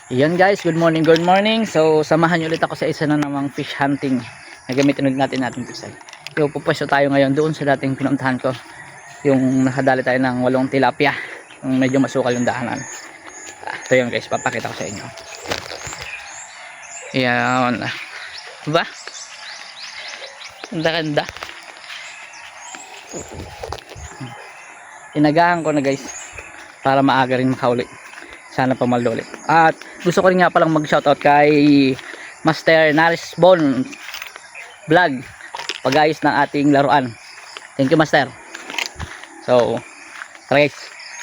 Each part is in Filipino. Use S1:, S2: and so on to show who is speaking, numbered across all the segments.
S1: Yan guys, good morning, good morning. So samahan niyo ulit ako sa isa na namang fish hunting. Nagamitin ulit natin ating pisay. So pupwesto tayo ngayon doon sa dating pinuntahan ko. Yung nakadali tayo ng 8 tilapia. Yung medyo masukal yung daanan. Ito yun guys, papakita ko sa inyo. Yan. Diba? Ganda-ganda. Inagahan ko na guys para maaga rin makauli. Sana pamaldo ulit. At gusto ko rin nga palang mag shoutout kay Master Narisbon Vlog, pag-ayos ng ating laruan. Thank you Master. So tara guys,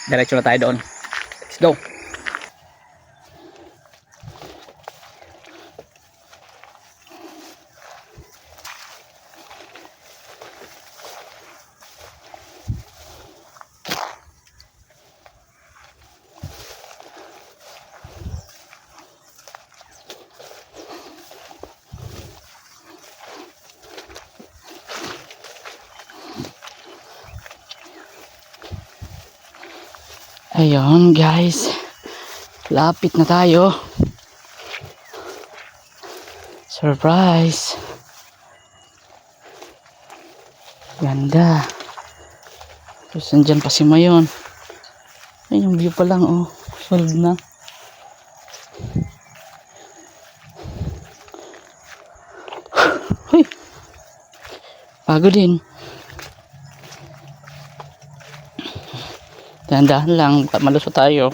S1: diretso na tayo doon. Let's go. Ayun guys, lapit na tayo. Surprise. Ganda. Tapos nandyan pa si Mayon. Ay, yung view pa lang oh, solid na. Huy, bago din. Dahan-dahan lang, baka malusot tayo.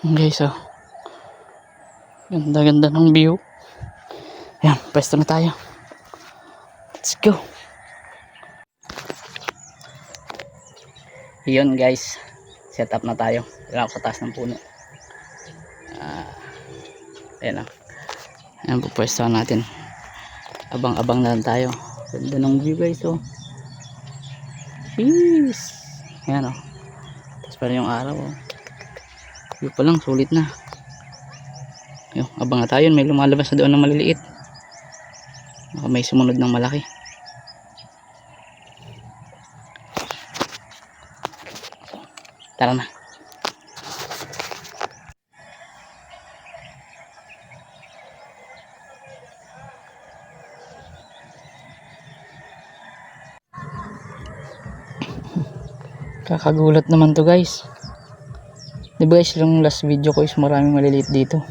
S1: Guys, oh, ganda-ganda ng view. Ayan, pwesto na tayo. Let's go. Yun guys, set up na tayo. Dito sa taas ng puno. Ayan o. Ayan, pupwestuhan natin. Abang-abang na lang tayo. Ganda ng view guys oh. Jeez. Ayan o. Tapos pa rin yung araw oh. View pa lang, sulit na. Yo, abang na tayo. May lumalabas na doon ng maliliit. Baka may sumunod ng malaki. Tara na. Kakagulat naman to guys. Diba guys, yung last video ko is maraming maliliit dito.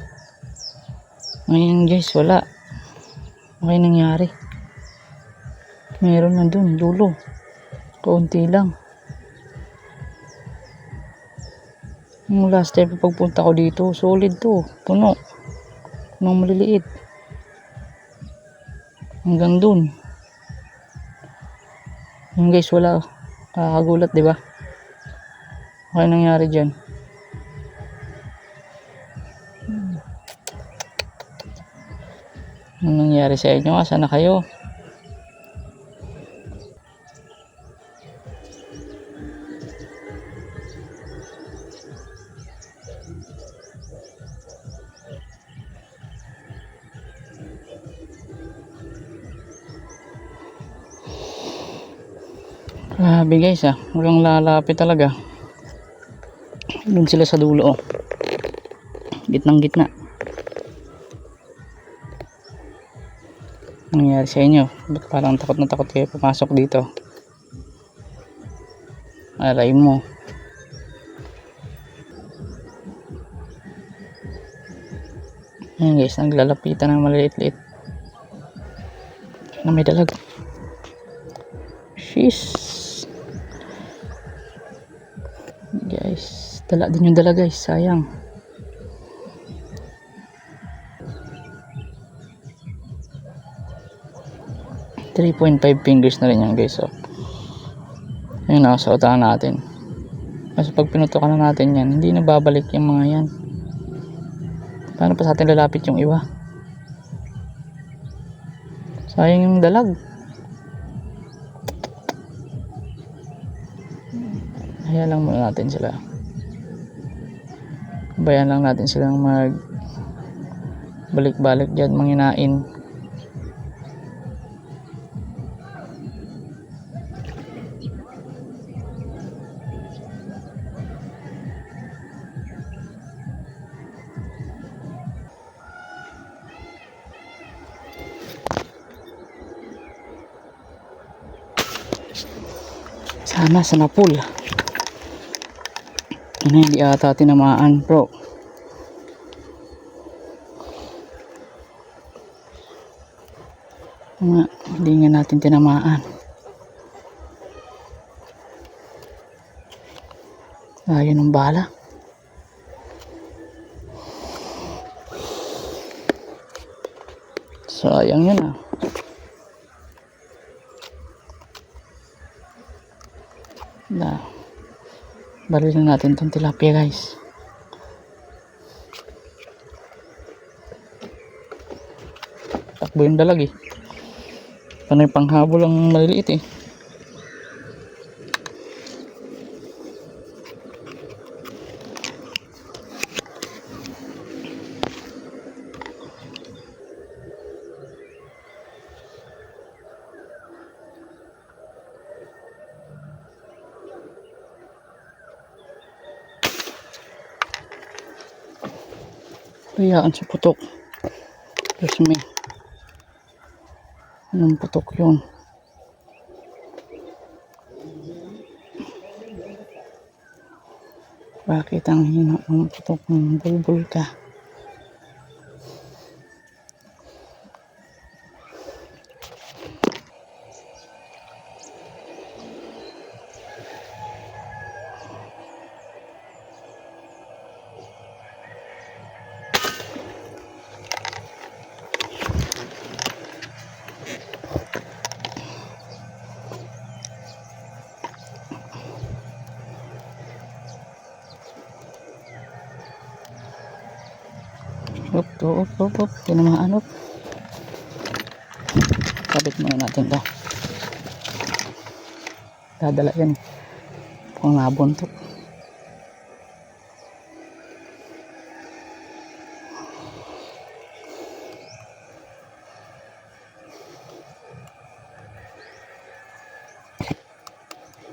S1: Ngayon guys, wala. Okay nangyari. Meron na dun, dulo. Kaunti lang. Yung last time pagpunta ko dito, solid to. Puno. Punong maliliit. Hanggang dun. Yung guys, wala. Kakagulat, diba? Okay nangyari dyan. Anong nangyari sa inyo? Asa na kayo? Grabe guys ah, walang lalapit talaga. Doon sila sa dulo oh. Gitnang gitna. Anong nangyari sa inyo? Ba't parang takot na takot kayo pumasok dito? Aray mo. Ayan guys, naglalapitan ng maliliit-liit na may dalag. Sheesh. Guys, dala din yung dala guys, sayang. .5 fingers na rin yan guys oh. Ayun na, sa utahan natin. Kasi pag pinutukan na natin yan, hindi na babalik yung mga yan. Paano pa sa atin lalapit yung iba? Sayang yung dalag. Hayaan lang muna natin sila. Bayan lang natin silang mag balik-balik dyan, manginain. Sana sa napul. Ano, hindi ata tinamaan bro. Hindi nga natin tinamaan. Ayun ang bala. Sayang yun ah. Baril na natin itong tilapia guys. Takbo yung dalag eh. Panay panghabol ang maliliit eh. Hayaan sa putok. Diyos me. Anong putok yun? Bakit ang hina ng putok ng bulbul ka? Op. Tinamaan op. Kabit muna natin to. Dadala yan. Kung nabuntok.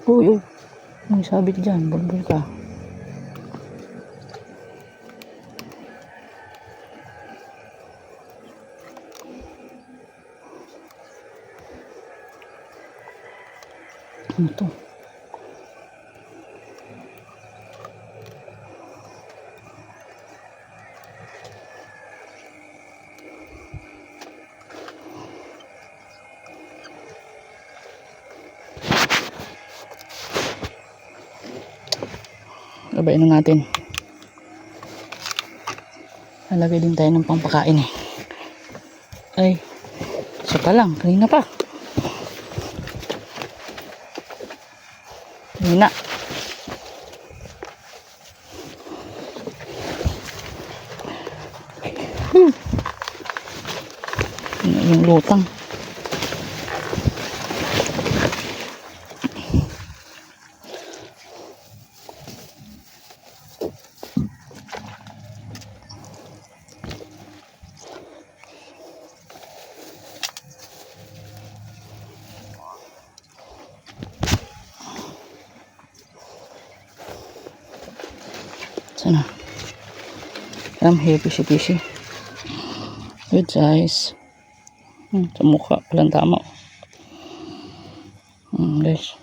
S1: Uy. May sabit dyan. Bulbul ka. Ano to? Gabayin na natin. Halagay din tayo ng pampakain eh. Ay, isa pa lang. Kanina pa. Hina. Yung lutang. Sana. Heavy si good size. Sa mukha palang tama. Guys.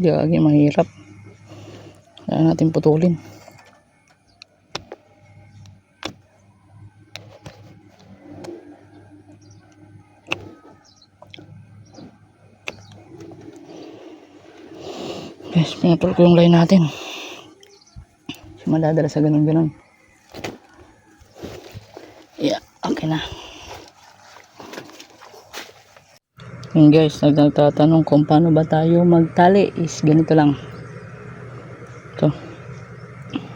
S1: Gagi, mahirap. Kaya natin putulin. Guys, pinatol ko yung line natin. Madadala sa ganun. Yeah, okay. makina. Yun guys, nagtatanong kung paano ba tayo magtali is ganito lang. Ito.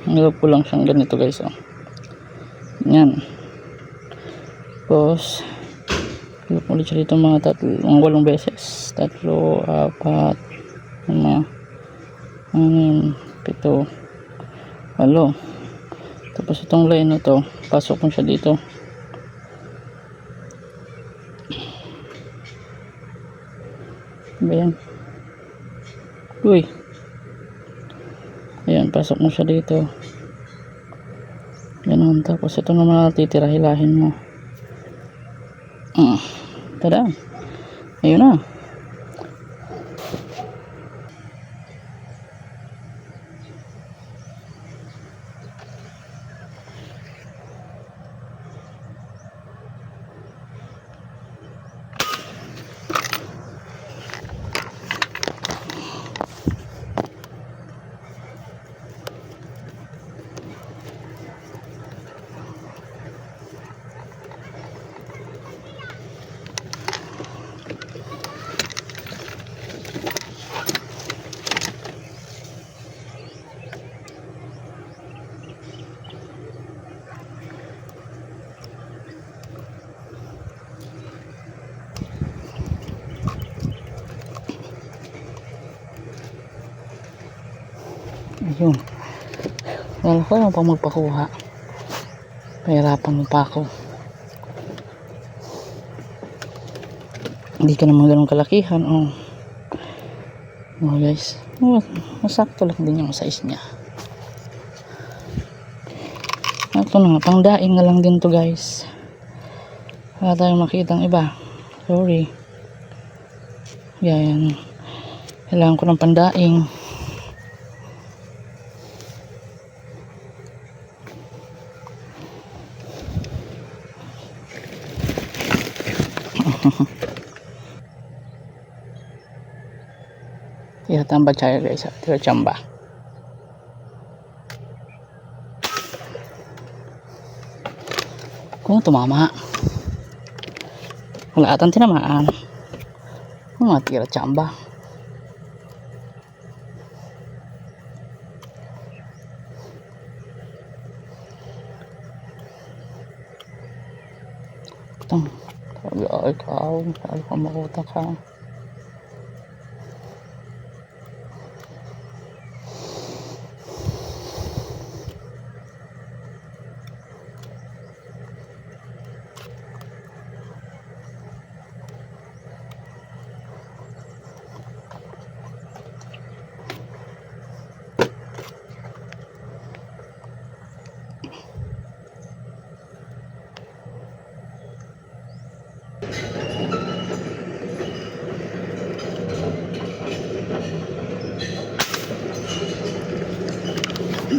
S1: Nilap ko lang siyang ganito guys. Oh. Yan. Tapos nilap ulit siya dito mga 8 beses. 3, 4, 5, 6, 7, 8. Tapos itong line na to, pasok ko siya dito. Ba yan? Uy. Ayan, pasok mo siya dito. Ganun. Tapos ito naman titira, hilahin mo. Tada. Ayun na. Ayun. Wala ko lang pa magpakuha. Pahirapan mo pa ako. Hindi ka naman ganun kalakihan. Oh guys. Masakto lang din yung size niya. Ito na. Pangdaing na lang din to guys. Wala tayong makitang iba. Sorry. Yan. Kailangan ko ng pandaing. Tira-tamba tayo guys. Tira-chamba. Kung tumama. Wala atang tinamaan. Kung tira-chamba. Itong. Ay, ikaw. Saan ka makuta ka?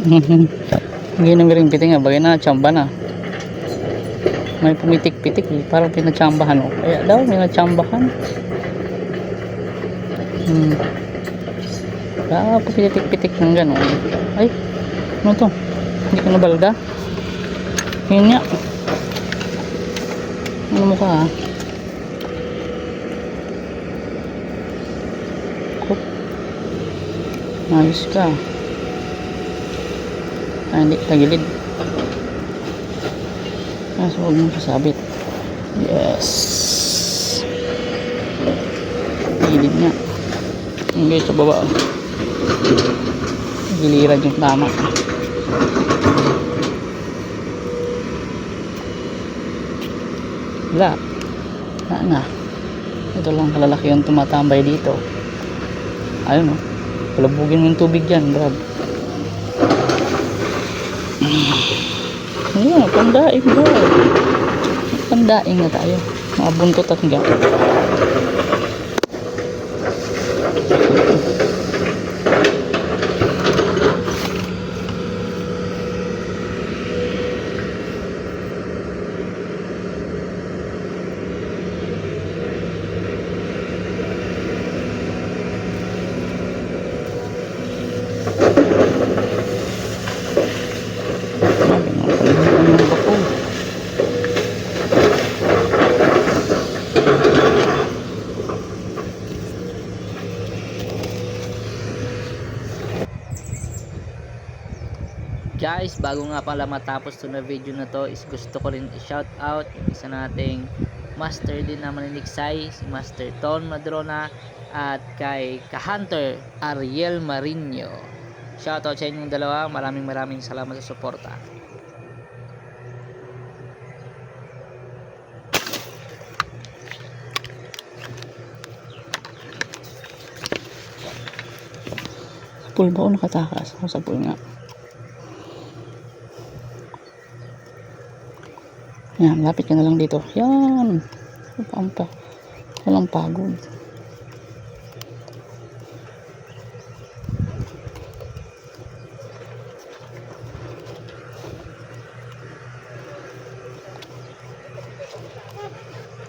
S1: Hindi na miring piting nga bagay na chamba na may pumitik-pitik eh. Parang pinachambahan o kaya daw may nachambahan wala po pitik-pitik ng gano'n. Ay ano to, hindi ko nabalda. Yun nga, ano mo ka ha? Ayos ka. Hindi tagilid. So huwag mong kasabit. Yes, tagilid nga. Okay, sa baba giliran yung tama. Wala na. Ito lang kalalaki yung tumatambay dito. Ayun o, palabugin mo yung tubig dyan Brad. Ayan, pandaing bro. Pandaing na tayo. Mabuntot at nga. guys, bago nga pala matapos to na video na to, is gusto ko rin i-shout out yung isa nating master din na maniniksay, si Master Ton Madrona, at kay Ka-Hunter Ariel Marino. Shout out sa inyong dalawa, maraming salamat sa suporta. Pool ba o nakatakas? Sa pool nga. Yan, lapit ka na lang dito. Yan. Pampa. Walang pagod.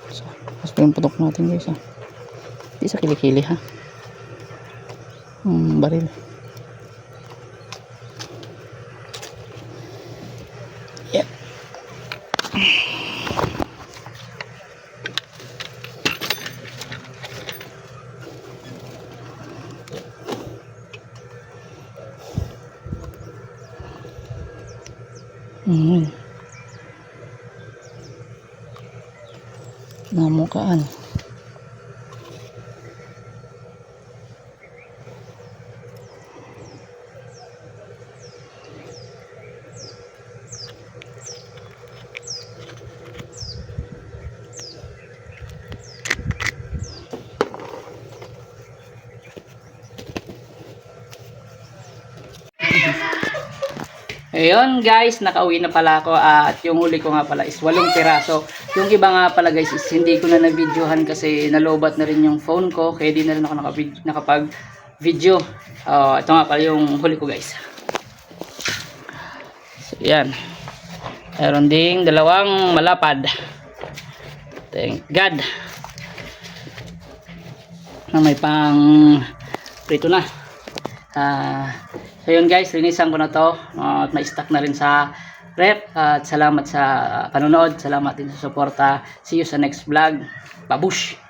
S1: So, mas pa yung putok natin guys ha. Di sa kilikili ha. Baril. Yep. Namukaan. Ayun guys, nakauwi na pala ako at yung huli ko nga pala is 8 piraso. Yung iba nga pala guys is hindi ko na na-videohan kasi nalobat na rin yung phone ko, kaya di na rin ako nakapag-video. Ito nga pala yung huli ko guys. So yan. Meron ding 2 malapad. Thank God. Na may pang prito na. So yun guys, linisan ko na to at may stock na rin sa rep. At salamat sa panonood, salamat din sa suporta. See you sa next vlog. Babush!